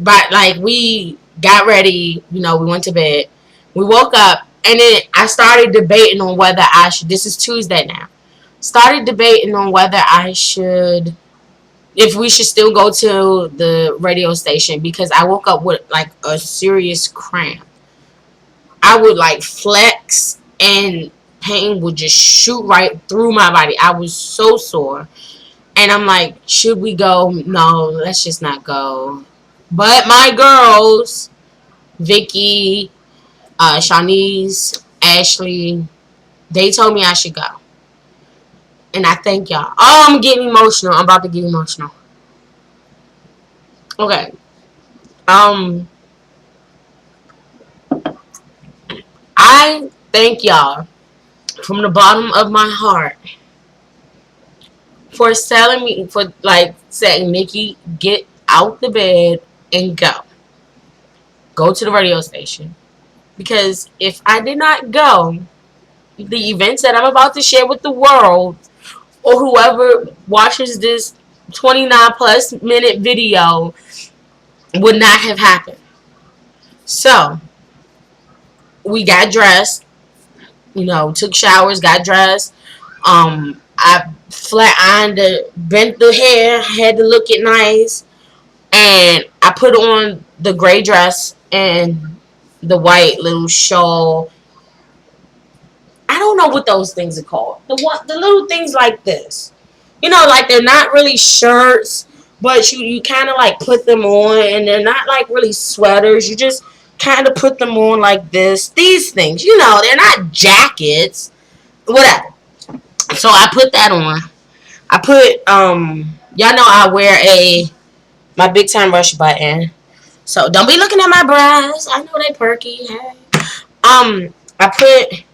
but like we got ready, you know, we went to bed. We woke up and then I started debating on whether I should, this is Tuesday now. Started debating on whether I should, if we should still go to the radio station because I woke up with like a serious cramp. I would like flex and pain would just shoot right through my body. I was so sore. And I'm like, should we go? No, let's just not go. But my girls, Vicky, Shawnee's, Ashley, they told me I should go. And I thank y'all. Oh, I'm getting emotional. I'm about to get emotional. Okay. Um, I thank y'all from the bottom of my heart for telling me, for like saying, Nikki, get out the bed and go. Go to the radio station. Because if I did not go, the events that I'm about to share with the world or whoever watches this 29 plus minute video would not have happened. So, we got dressed, you know, took showers, got dressed. I flat ironed it, bent the hair, had to look it nice, and I put on the gray dress and the white little shawl. I don't know what those things are called. The little things like this. You know, like they're not really shirts, but you kind of like put them on, and they're not like really sweaters. You just kind of put them on like this. These things, you know, they're not jackets. Whatever. So I put that on. I put y'all know I wear my big time rush button. So don't be looking at my breasts. I know they perky. Hey. I put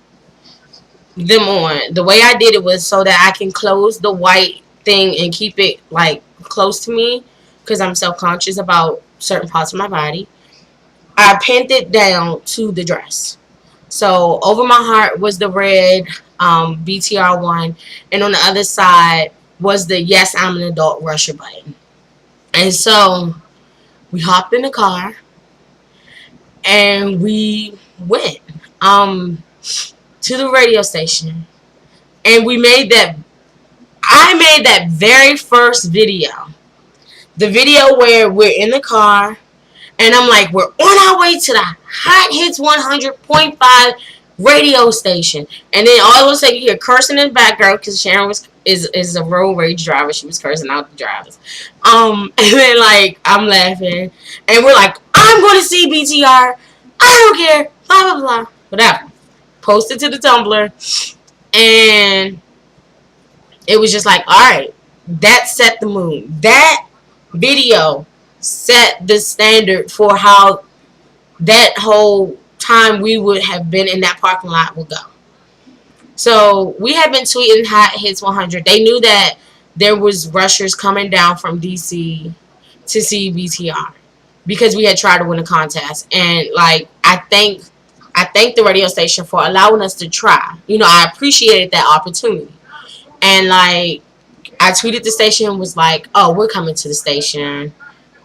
them on. The way I did it was so that I can close the white thing and keep it like close to me because I'm self conscious about certain parts of my body. I pinned it down to the dress. So over my heart was the red BTR one, and on the other side was the Yes I'm an Adult Rusher button. And so we hopped in the car and we went to the radio station, and we made that. I made that very first video, the video where we're in the car, and I'm like, we're on our way to the Hot Hits 100.5 radio station, and then all of a sudden you hear cursing in the background because Sharon is a road rage driver. She was cursing out the drivers. And then like I'm laughing, and we're like, I'm going to see BTR. I don't care. Blah blah blah. Whatever. Posted to the Tumblr, and it was just like, all right, that set the mood. That video set the standard for how that whole time we would have been in that parking lot would go. So we had been tweeting Hot Hits 100. They knew that there was rushers coming down from DC to see BTR because we had tried to win a contest. And like I thank the radio station for allowing us to try. You know, I appreciated that opportunity. And like I tweeted the station and was like, oh, we're coming to the station.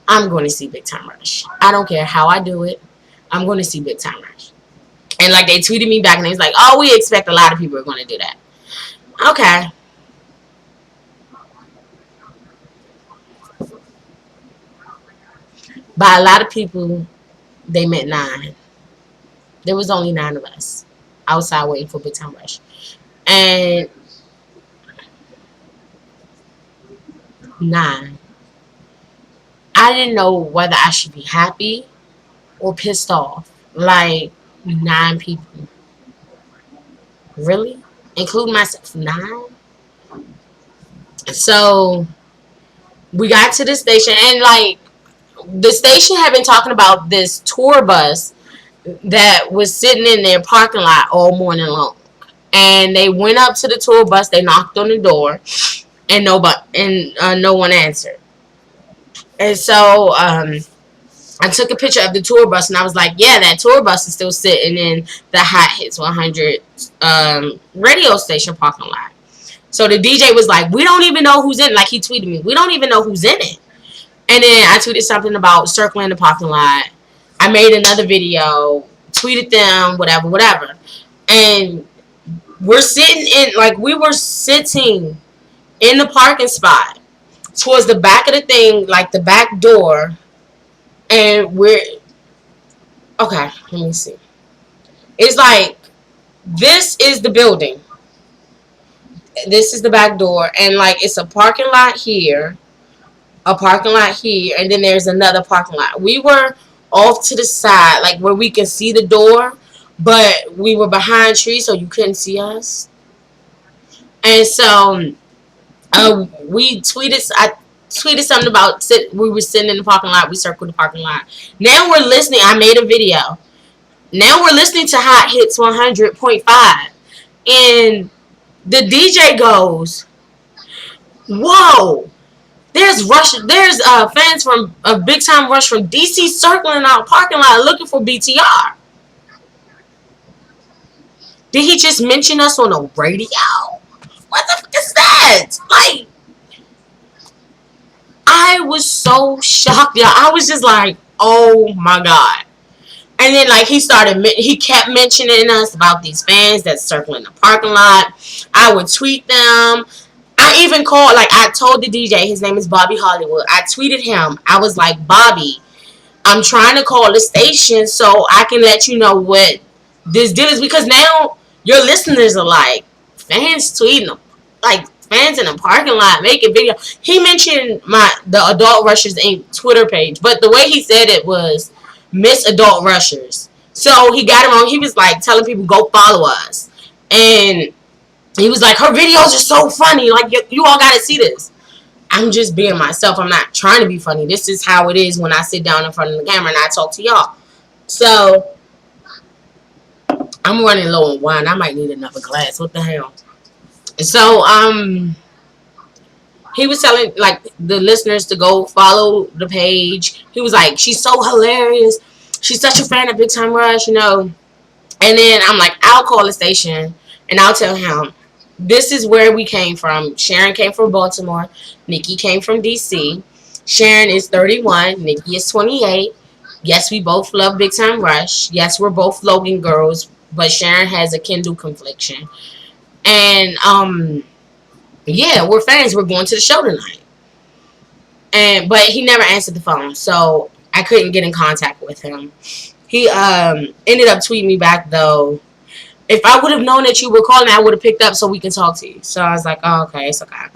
I'm going to see Big Time Rush. I don't care how I do it. I'm going to see Big Time Rush. And like they tweeted me back and they was like, oh, we expect a lot of people are going to do that. Okay. By a lot of people, they meant 9. There was only 9 of us outside waiting for Big Time Rush. And 9. I didn't know whether I should be happy or pissed off. Like 9 people. Really? Including myself. 9? So we got to the station, and like the station had been talking about this tour bus that was sitting in their parking lot all morning long. And they went up to the tour bus, they knocked on the door, and no one answered. And so I took a picture of the tour bus, and I was like, yeah, that tour bus is still sitting in the Hot Hits 100 radio station parking lot. So the DJ was like, we don't even know who's in it. Like, he tweeted me, we don't even know who's in it. And then I tweeted something about circling the parking lot. I made another video, tweeted them, whatever, whatever. And we're sitting in, like, we were sitting in the parking spot towards the back of the thing, like the back door. And we're, okay, let me see. It's like, this is the building. This is the back door. And, like, it's a parking lot here, a parking lot here, and then there's another parking lot. We were off to the side, like where we can see the door, but we were behind trees, so you couldn't see us. And so we tweeted. I tweeted something about we were sitting in the parking lot. We circled the parking lot. Now we're listening. I made a video. Now we're listening to Hot Hits 100.5, and the DJ goes, "Whoa! There's fans from Big Time Rush from DC circling our parking lot looking for BTR. Did he just mention us on the radio? What the fuck is that? Like, I was so shocked, y'all. I was just like, oh my god. And then, like, he kept mentioning us about these fans that's circling the parking lot. I would tweet them. I even called, like, I told the DJ, his name is Bobby Hollywood. I tweeted him. I was like, Bobby, I'm trying to call the station so I can let you know what this deal is. Because now your listeners are like, fans tweeting them. Like, fans in the parking lot making video. He mentioned the Adult Rushers Inc. Twitter page. But the way he said it was Miss Adult Rushers. So he got it wrong. He was, like, telling people, go follow us. And he was like, her videos are so funny. Like, you all got to see this. I'm just being myself. I'm not trying to be funny. This is how it is when I sit down in front of the camera and I talk to y'all. So, I'm running low on wine. I might need another glass. What the hell? So, he was telling, like, the listeners to go follow the page. He was like, she's so hilarious. She's such a fan of Big Time Rush, you know. And then I'm like, I'll call the station and I'll tell him, this is where we came from. Sharon came from Baltimore. Nikki came from DC. Sharon is 31. Nikki is 28. Yes, we both love Big Time Rush. Yes, we're both Logan girls. But Sharon has a Kindle confliction. And, yeah, we're fans. We're going to the show tonight. But he never answered the phone. So I couldn't get in contact with him. He ended up tweeting me back, though. If I would have known that you were calling, I would have picked up so we can talk to you. So I was like, oh, okay, it's okay.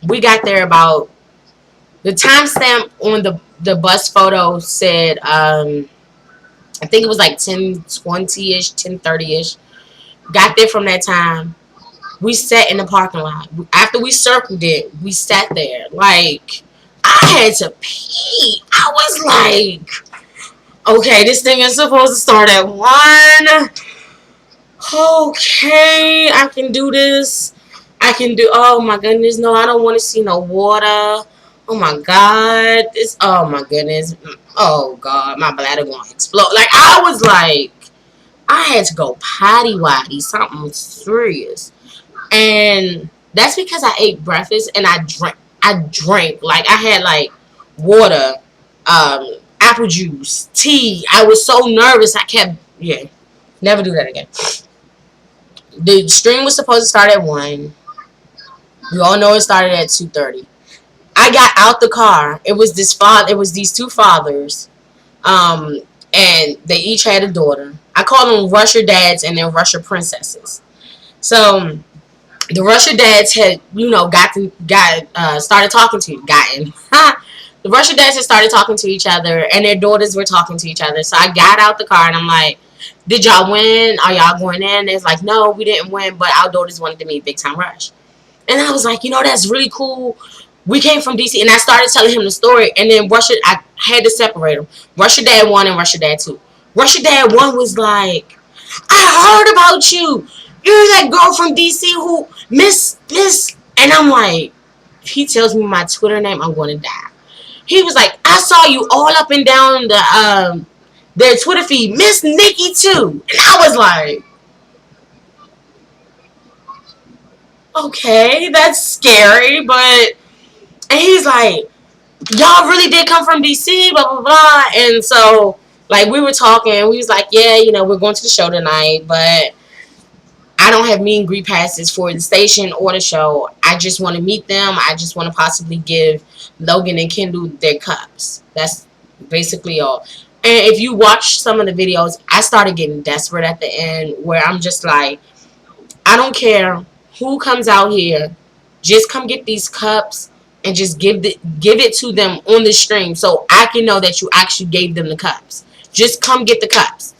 We got there about, the timestamp on the bus photo said, I think it was like 10:20-ish, 10:30-ish. Got there from that time. We sat in the parking lot. After we circled it, we sat there. Like, I had to pee. I was like, okay, this thing is supposed to start at 1. Okay, I can do this. I can do, oh my goodness, no, I don't want to see no water. Oh my god. Oh my goodness. Oh god, my bladder going to explode. Like, I was like, I had to go potty waddy, something serious. And that's because I ate breakfast and I drank. Like, I had, like, water, apple juice, tea. I was so nervous. I kept, yeah, never do that again. The stream was supposed to start at 1. We all know it started at 2:30. I got out the car. It was these two fathers, and they each had a daughter. I call them Rusher dads and then Rusher princesses. So the Rusher dads had, started talking to the Rusher dads had started talking to each other, and their daughters were talking to each other. So I got out the car and I'm like, did y'all win? Are y'all going in? It's like, no, we didn't win, but our daughters wanted to meet Big Time Rush. And I was like, that's really cool. We came from DC, and I started telling him the story. And then I had to separate them. Rusher Dad 1 and Rusher Dad 2. Rusher Dad 1 was like, I heard about you. You're that girl from DC who Miss. And I'm like, if he tells me my Twitter name, I'm going to die. He was like, I saw you all up and down their Twitter feed, Miss Nikki too. And I was like, okay, that's scary, but And he's like, y'all really did come from DC, blah, blah, blah. And so, like, we were talking. We was like, yeah, we're going to the show tonight, but I don't have meet and greet passes for the station or the show. I just want to meet them. I just want to possibly give Logan and Kendall their cups. That's basically all. And if you watch some of the videos, I started getting desperate at the end where I'm just like, I don't care who comes out here. Just come get these cups and just give it to them on the stream so I can know that you actually gave them the cups. Just come get the cups.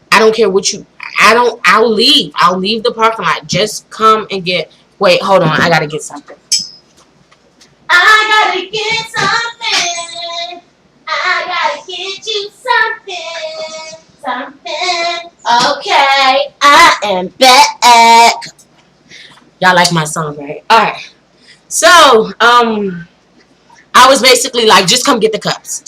I don't care what you. I'll leave. I'll leave the parking lot. Just come and get. Wait, hold on. I gotta get something. I gotta get something. I gotta get you something. Something. Okay, I am back. Y'all like my song, right? All right. So, I was basically like, just come get the cups.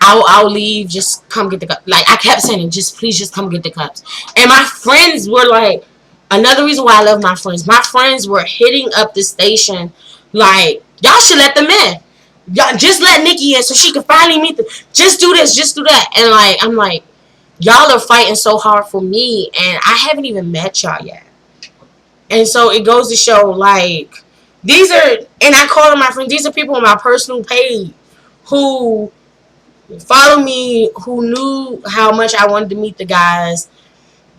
I'll leave. Just come get the cups. Like I kept saying, please, just come get the cups. And my friends were like, another reason why I love my friends. My friends were hitting up the station, like y'all should let them in. Y'all just let Nikki in so she can finally meet them. Just do this, just do that. And like I'm like, y'all are fighting so hard for me, and I haven't even met y'all yet. And so it goes to show, like, these are, and I call them my friends. These are people on my personal page who follow me, who knew how much I wanted to meet the guys,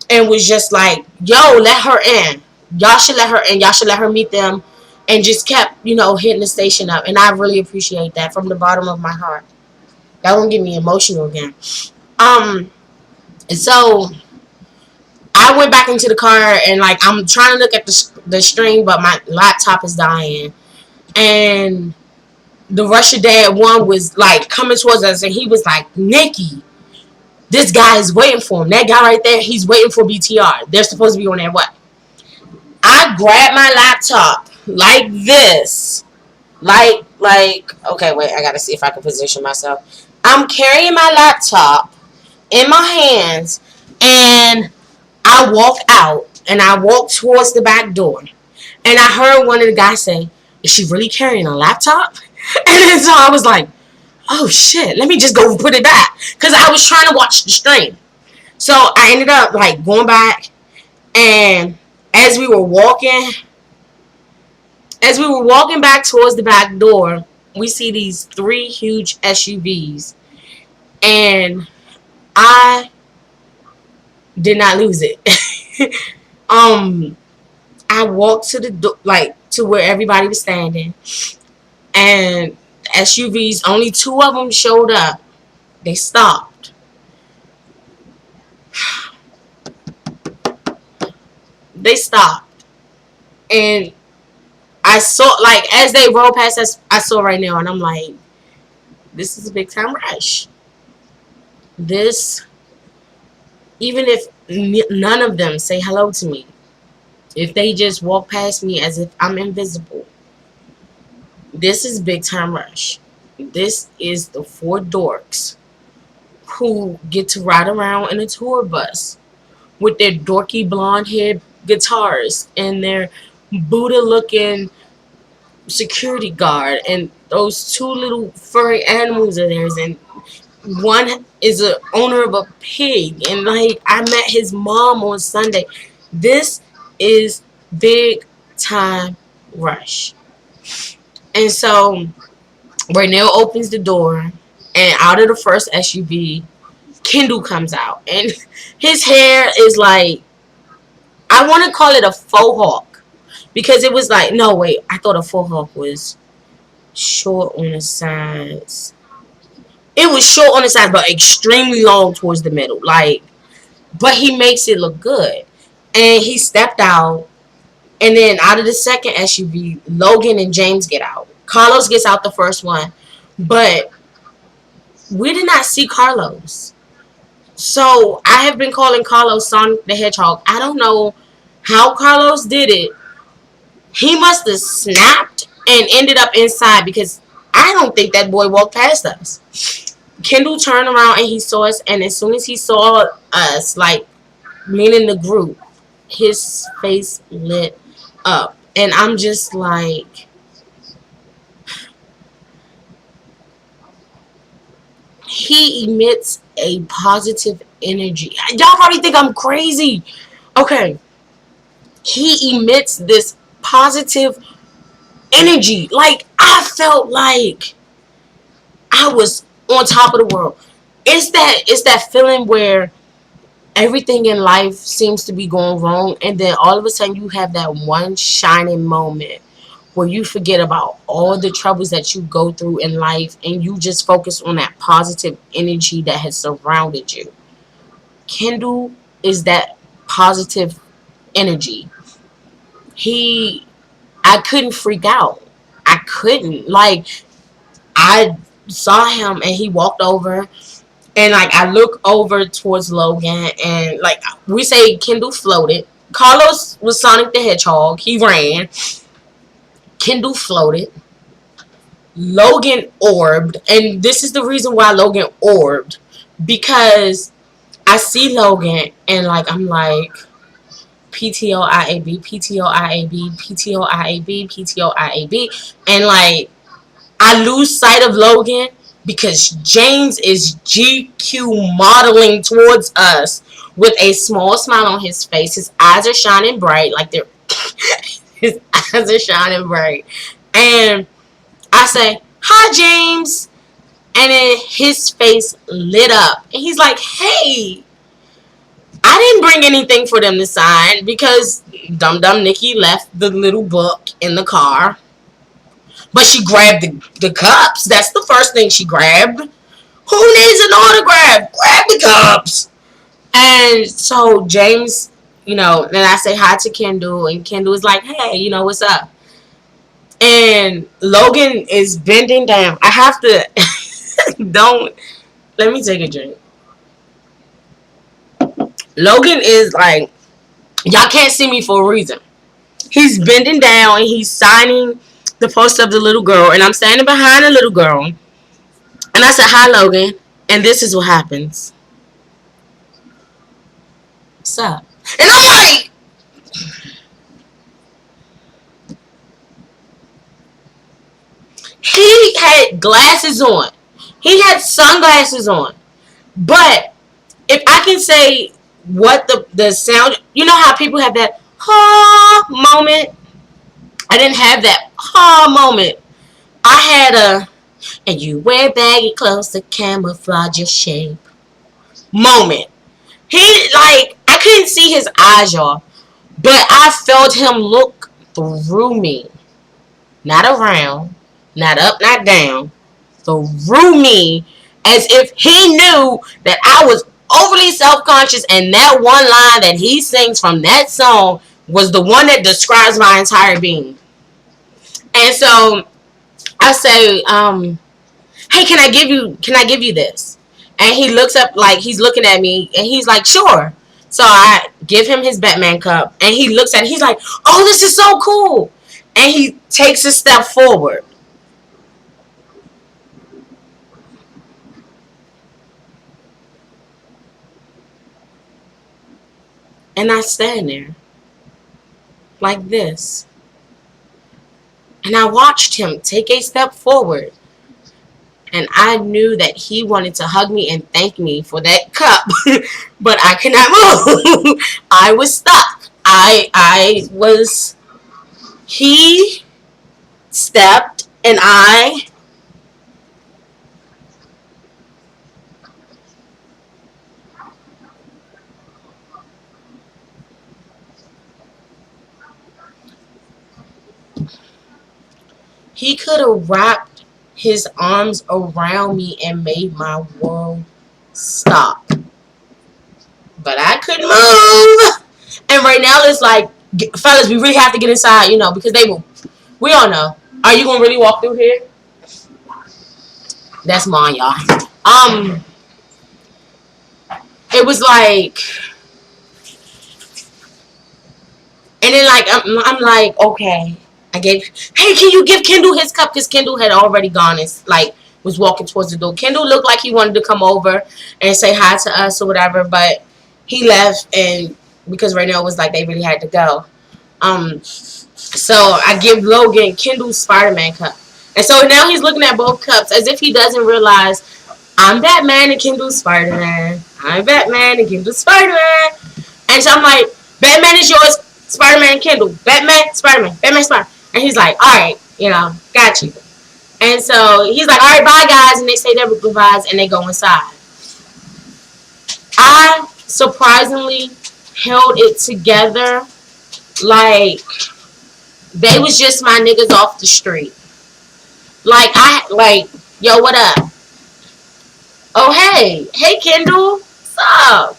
and was just like, yo, let her in. Y'all should let her in. Y'all should let her meet them. And just kept, hitting the station up. And I really appreciate that from the bottom of my heart. That won't get me emotional again. And so I went back into the car and like I'm trying to look at the string, but my laptop is dying. And the Russia Dad one was like coming towards us, and he was like, Nikki, this guy is waiting for him. That guy right there, he's waiting for BTR. They're supposed to be on their way. I grabbed my laptop like this. Like, okay, wait, I gotta see if I can position myself. I'm carrying my laptop in my hands, and I walk out, and I walk towards the back door. And I heard one of the guys say, is she really carrying a laptop? And then so I was like, oh shit, let me just go put it back. Because I was trying to watch the stream. So I ended up like going back, and as we were walking back towards the back door, we see these 3 huge SUVs. And I did not lose it. I walked to the to where everybody was standing, and SUVs, only 2 of them showed up. They stopped. They stopped, and I saw, like, as they rolled past us, I saw right now, and I'm like, this is a big time rush. This, even if none of them say hello to me, if they just walk past me as if I'm invisible, this is big time rush. This is the 4 dorks who get to ride around in a tour bus with their dorky blonde haired guitars and their Buddha looking security guard and those 2 little furry animals of theirs, and one is a owner of a pig, and like I met his mom on Sunday. This is big time rush. And so Raynell opens the door, and out of the first SUV, Kendall comes out, and his hair is like, I want to call it a faux hawk, because it was like, no wait, I thought a faux hawk was short on the sides. It was short on the sides, but extremely long towards the middle. Like, but he makes it look good. And he stepped out, and then out of the second SUV, Logan and James get out. Carlos gets out the first one, but we did not see Carlos. So I have been calling Carlos Sonic the Hedgehog. I don't know how Carlos did it. He must have snapped and ended up inside, because I don't think that boy walked past us. Kendall turned around and he saw us, and as soon as he saw us, like, meaning the group, his face lit up. And I'm just like, he emits a positive energy. Y'all probably think I'm crazy. Okay, he emits this positive energy. Like, I felt like I was on top of the world. It's that feeling where everything in life seems to be going wrong, and then all of a sudden you have that one shining moment where you forget about all the troubles that you go through in life, and you just focus on that positive energy that has surrounded you. Kendall is that positive energy. He I couldn't freak out. I couldn't. Like, I saw him and he walked over, and like I look over towards Logan, and like we say Kendall floated. Carlos was Sonic the Hedgehog. He ran. Kendall floated. Logan orbed, and this is the reason why Logan orbed, because I see Logan and like I'm like PTOIAB, PTOIAB, PTOIAB, PTOIAB, and like I lose sight of Logan because James is GQ modeling towards us with a small smile on his face. His eyes are shining bright, like they're his eyes are shining bright, and I say, "Hi, James," and then his face lit up, and he's like, "Hey, I didn't bring anything for them to sign because Dum Nikki left the little book in the car." But she grabbed the cups. That's the first thing she grabbed. Who needs an autograph? Grab the cups. And so James, then I say hi to Kendall, and Kendall is like, "Hey, what's up?" And Logan is bending down. I have to, don't, let me take a drink. Logan is like, y'all can't see me for a reason. He's bending down and he's signing the poster of the little girl, and I'm standing behind the little girl. And I said, "Hi, Logan." And this is what happens. What's up? And I'm like, he had glasses on. He had sunglasses on. But if I can say what the sound, you know how people have that ha moment? I didn't have that ha moment. I had and you wear baggy clothes to camouflage your shape moment. He, like, I couldn't see his eyes, y'all, but I felt him look through me. Not around, not up, not down. Through me, as if he knew that I was overly self-conscious, and that one line that he sings from that song was the one that describes my entire being. And so I say, "Hey, can I give you this?" And he looks up like he's looking at me, and he's like, "Sure." So I give him his Batman cup, and he looks at it. He's like, "Oh, this is so cool." And he takes a step forward. And I stand there like this. And I watched him take a step forward. And I knew that he wanted to hug me and thank me for that cup. But I could not move. I was stuck. I was, he stepped, and he could have wrapped his arms around me and made my world stop. But I couldn't move. And right now it's like, fellas, we really have to get inside, because they will. We all know. Are you gonna really walk through here? That's mine, y'all. It was like, and then like I'm like, okay. I gave, "Hey, can you give Kendall his cup?" Because Kendall had already gone and like was walking towards the door. Kendall looked like he wanted to come over and say hi to us or whatever, but he left, and because right now it was like they really had to go. So I give Logan Kendall's Spider-Man cup, and so now he's looking at both cups as if he doesn't realize I'm Batman and Kendall Spider-Man. I'm Batman and Kendall Spider-Man. And so I'm like, Batman is yours, Spider-Man and Kendall. Batman, Spider-Man, Batman, Spider-Man. And he's like, alright, got you. And so he's like, alright, bye guys. And they say their goodbyes and they go inside. I surprisingly held it together like they was just my niggas off the street. Yo, what up? Oh, hey, Kendall, what's up?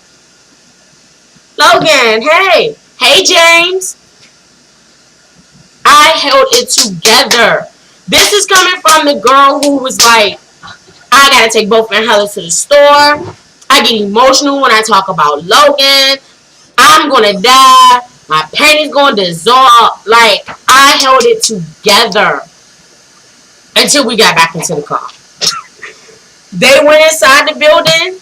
Logan, hey, James. I held it together. This is coming from the girl who was like, I gotta take both my inhalers to the store. I get emotional when I talk about Logan. I'm gonna die. My panties gonna dissolve. Like, I held it together until we got back into the car. They went inside the building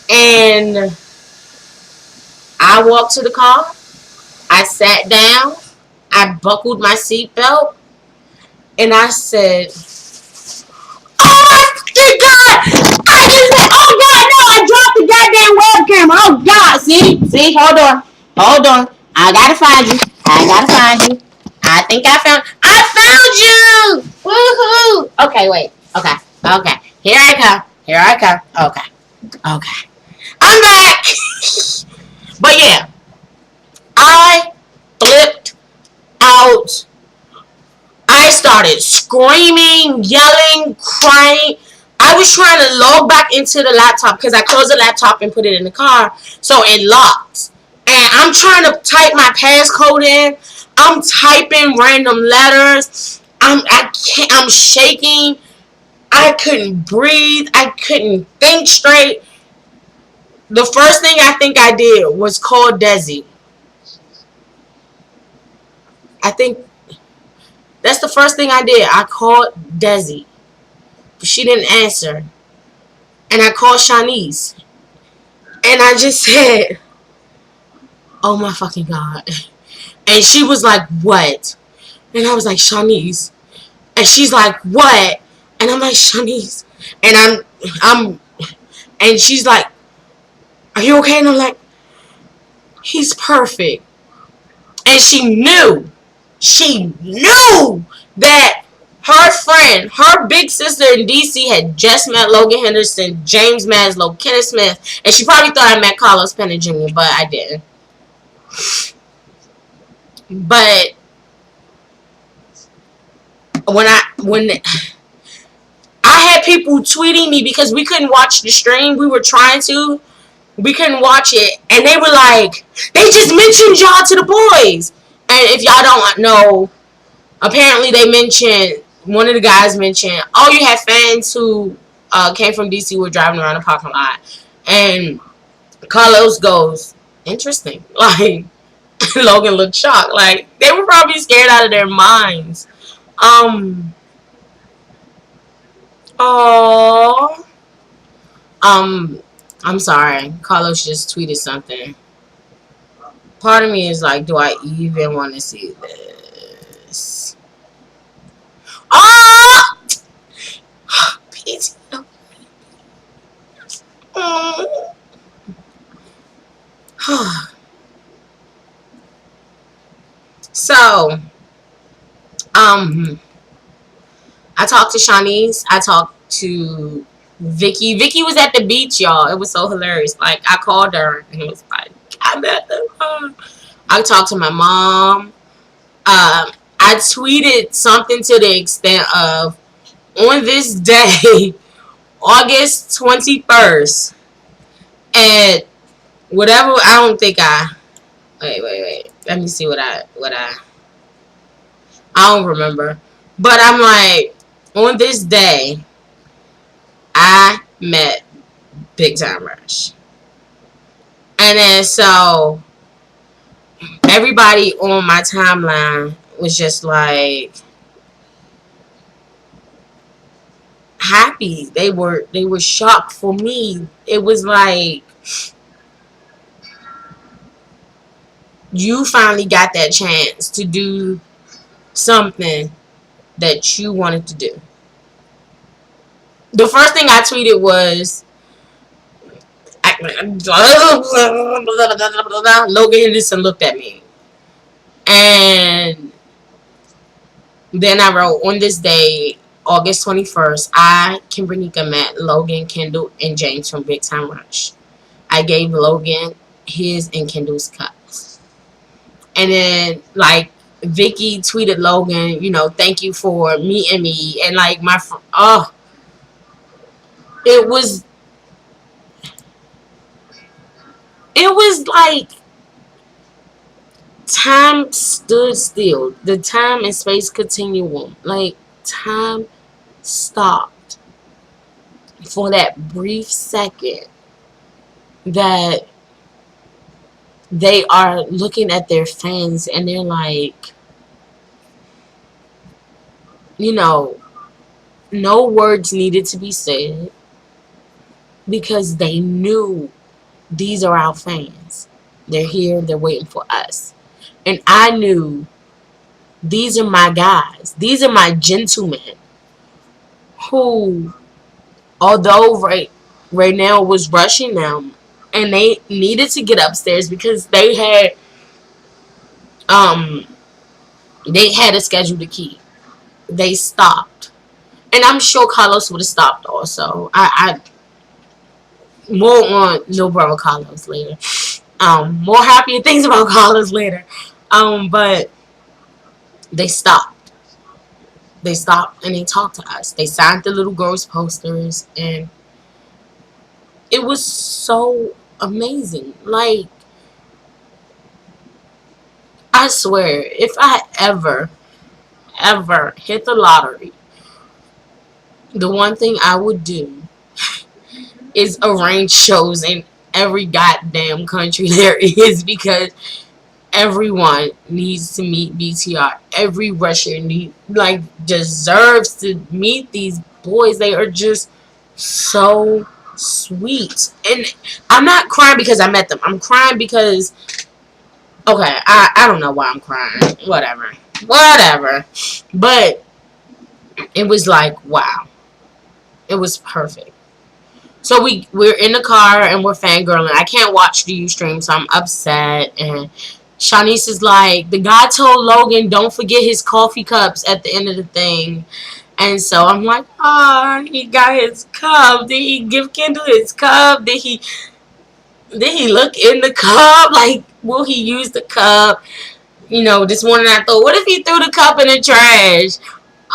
and I walked to the car. I sat down. I buckled my seatbelt and I said, oh my God! Oh God, no, I dropped the goddamn webcam. Oh God, see, hold on. I gotta find you. I think I found you. Woohoo! Okay, wait. Okay. Here I come. Okay. I'm back. But yeah, I flipped out. I started screaming, yelling, crying. I was trying to log back into the laptop because I closed the laptop and put it in the car, so it locked. And I'm trying to type my passcode in. I'm typing random letters. I'm shaking. I couldn't breathe. I couldn't think straight. The first thing I think I did was call Desi. I think that's the first thing I did. I called Desi. But she didn't answer. And I called Shanice. And I just said, oh my fucking God. And she was like, what? And I was like, Shanice. And she's like, what? And I'm like, Shanice. And and she's like, are you okay? And I'm like, he's perfect. And she knew that her friend, her big sister in DC had just met Logan Henderson, James Maslow, Kenneth Smith, and she probably thought I met Carlos Pena Jr., but I didn't. But when I had people tweeting me because we couldn't watch the stream, we were trying to. We couldn't watch it, and they were like, they just mentioned y'all to the boys. And if y'all don't know, apparently they mentioned, one of the guys mentioned, oh, you had fans who came from DC were driving around the parking lot. And Carlos goes, interesting. Like, Logan looked shocked. Like, they were probably scared out of their minds. Oh. I'm sorry. Carlos just tweeted something. Part of me is like, do I even want to see this? Oh! PTO. So, I talked to Shanice. I talked to Vicky. Vicky was at the beach, y'all. It was so hilarious. Like, I called her and it was like, I'm at the car. I talked to my mom. I tweeted something to the extent of, on this day, August 21st, at whatever, I don't think wait. Let me see what I don't remember. But I'm like, on this day, I met Big Time Rush. And then so everybody on my timeline was just like happy. They were shocked for me. It was like, you finally got that chance to do something that you wanted to do. The first thing I tweeted was Logan Henderson looked at me. And then I wrote, on this day, August 21st, I, Kimbernika, met Logan, Kendall, and James from Big Time Rush. I gave Logan his and Kendall's cups. And then, like, Vicky tweeted Logan, thank you for meeting me. And, like, it was, like, time stood still. The time and space continuum. Like, time stopped for that brief second that they are looking at their fans and they're like, no words needed to be said because they knew these are our fans. They're here, they're waiting for us. And I knew these are my guys. These are my gentlemen who, although right now was rushing them and they needed to get upstairs because um they had a schedule to keep. They stopped. And I'm sure Carlos would have stopped also. I more on Lil Brother Carlos later. More happier things about Carlos later. But they stopped. They stopped and they talked to us. They signed the little girls' posters and it was so amazing. Like, I swear, if I ever hit the lottery, the one thing I would do is arrange shows in every goddamn country there is because everyone needs to meet BTR. Every Rusher deserves to meet these boys. They are just so sweet. And I'm not crying because I met them. I'm crying because I don't know why I'm crying. Whatever. But it was like, wow. It was perfect. So we're in the car and we're fangirling. I can't watch the Ustream, so I'm upset. And Shanice is like, the guy told Logan, don't forget his coffee cups at the end of the thing. And so I'm like, he got his cup. Did he give Kendall his cup? Did he look in the cup? Like, will he use the cup? This morning I thought, what if he threw the cup in the trash?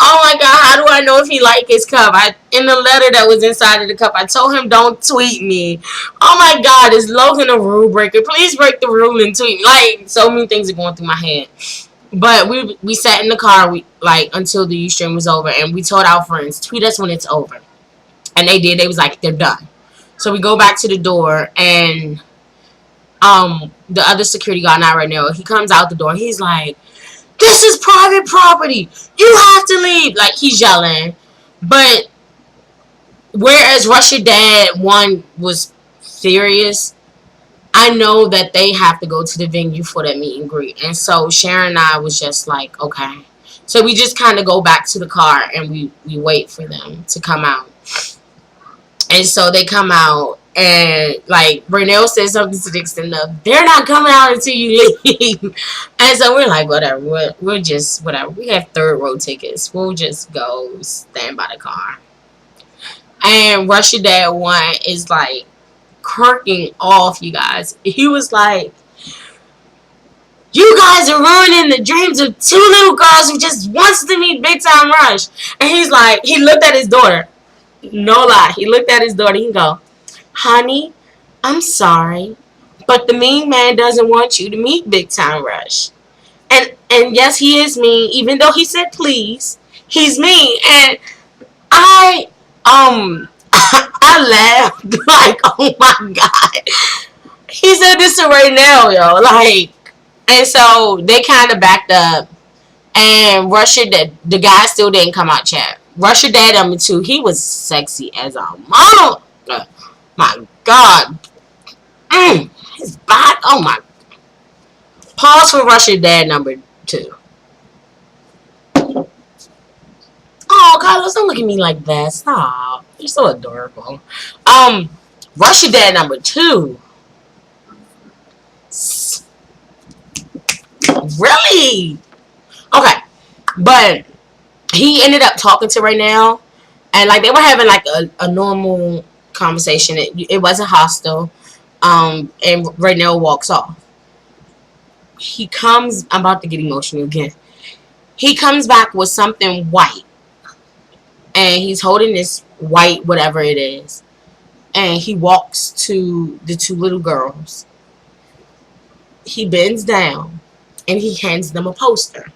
Oh my God, how do I know if he liked his cup? In the letter that was inside of the cup, I told him don't tweet me. Oh my God, is Logan a rule breaker? Please break the rule and tweet me. Like, so many things are going through my head. But we sat in the car until the Ustream was over, and we told our friends, tweet us when it's over. And they did. They was like, they're done. So we go back to the door, and the other security guard, not right now, he comes out the door. He's like, this is private property. You have to leave. Like, he's yelling. But whereas Russia Dad one was serious, I know that they have to go to the venue for that meet and greet. And so Sharon and I was just like, okay. So we just kind of go back to the car and we wait for them to come out. And so they come out and like Brunel said something to the extent of, they're not coming out until you leave. And so we're like, whatever, we're just whatever. We have third row tickets. We'll just go stand by the car. And Russia Dad one is like cracking off, you guys. He was like, you guys are ruining the dreams of two little girls who just wants to meet Big Time Rush. And he's like, he looked at his daughter. No lie. He looked at his daughter. He go, honey, I'm sorry, but the mean man doesn't want you to meet Big Time Rush. And yes, he is mean, even though he said please. He's mean. And I I laughed like, oh my God. He said this to right now, yo. Like, and so they kind of backed up. And Russia, the guy still didn't come out chat. Russia Dad number 2, he was sexy as a mama. My God. His back. Oh my. Pause for Russia Dad number 2. Oh, Carlos, don't look at me like that. Stop. You're so adorable. Russia Dad number 2. Really? Okay. But he ended up talking to right now, and like they were having like a normal conversation. It wasn't hostile. And Raynell walks off. He comes. I'm about to get emotional again. He comes back with something white, and he's holding this white whatever it is, and he walks to the 2 little girls. He bends down, and he hands them a poster,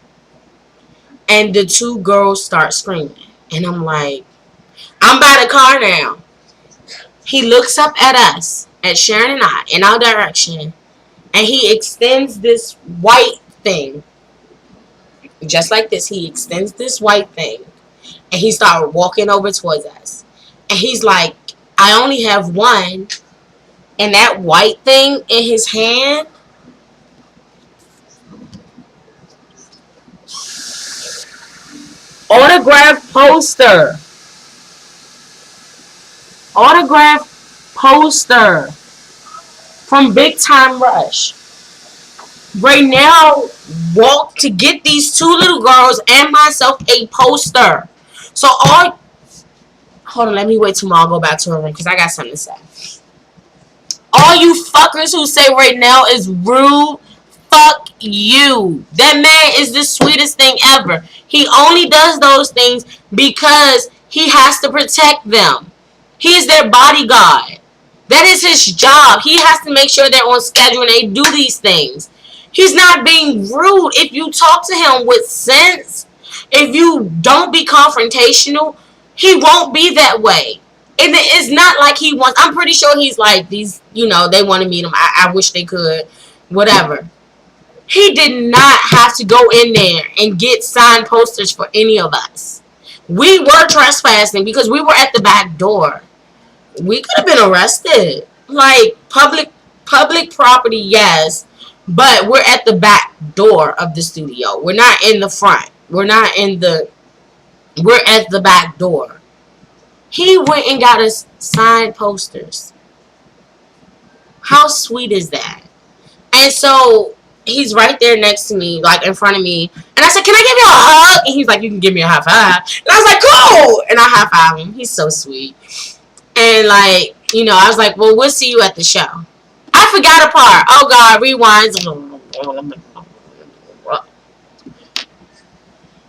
and the 2 girls start screaming, and I'm like, I'm by the car now. He looks up at us, at Sharon and I, in our direction, and he extends this white thing. Just like this, he extends this white thing, and he started walking over towards us. And he's like, I only have one. And that white thing in his hand, autographed poster. Autographed poster from Big Time Rush. Right now, walked to get these 2 little girls and myself a poster. So all, hold on, let me wait till I'll go back to her room because I got something to say. All you fuckers who say right now is rude, fuck you. That man is the sweetest thing ever. He only does those things because he has to protect them. He is their bodyguard. That is his job. He has to make sure they're on schedule and they do these things. He's not being rude. If you talk to him with sense, if you don't be confrontational, he won't be that way. And it's not like he wants, I'm pretty sure he's like, these, they want to meet him. I wish they could. Whatever. He did not have to go in there and get signed posters for any of us. We were trespassing because we were at the back door. We could have been arrested. Like, public property, yes. But we're at the back door of the studio. We're not in the front. We're at the back door. He went and got us signed posters. How sweet is that? And so he's right there next to me, like in front of me. And I said, can I give you a hug? And he's like, you can give me a high five. And I was like, cool. And I high five him. He's so sweet. And like, I was like, well, we'll see you at the show. I forgot a part. Oh God, rewinds.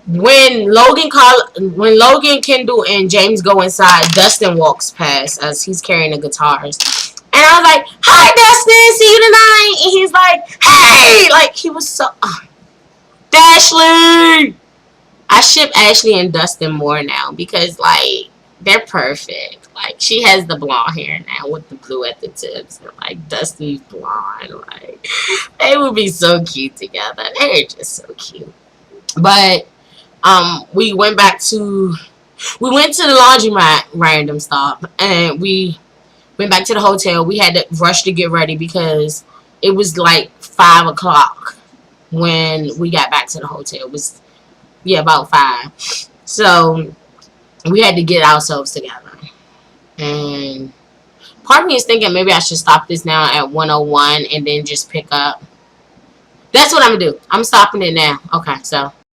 When Logan, Kendall, and James go inside, Dustin walks past as he's carrying the guitars. And I was like, hi Dustin, see you tonight. And he's like, hey, like he was so Dashley. I ship Ashley and Dustin more now because like they're perfect. Like she has the blonde hair now with the blue at the tips, and like Dustin's blonde. Like they would be so cute together. They're just so cute. But we went to the laundromat random stop, and we went back to the hotel. We had to rush to get ready because it was like 5 o'clock when we got back to the hotel. It was about 5. So we had to get ourselves together. And part of me is thinking maybe I should stop this now at 101 and then just pick up. That's what I'm gonna do. I'm stopping it now. Okay, so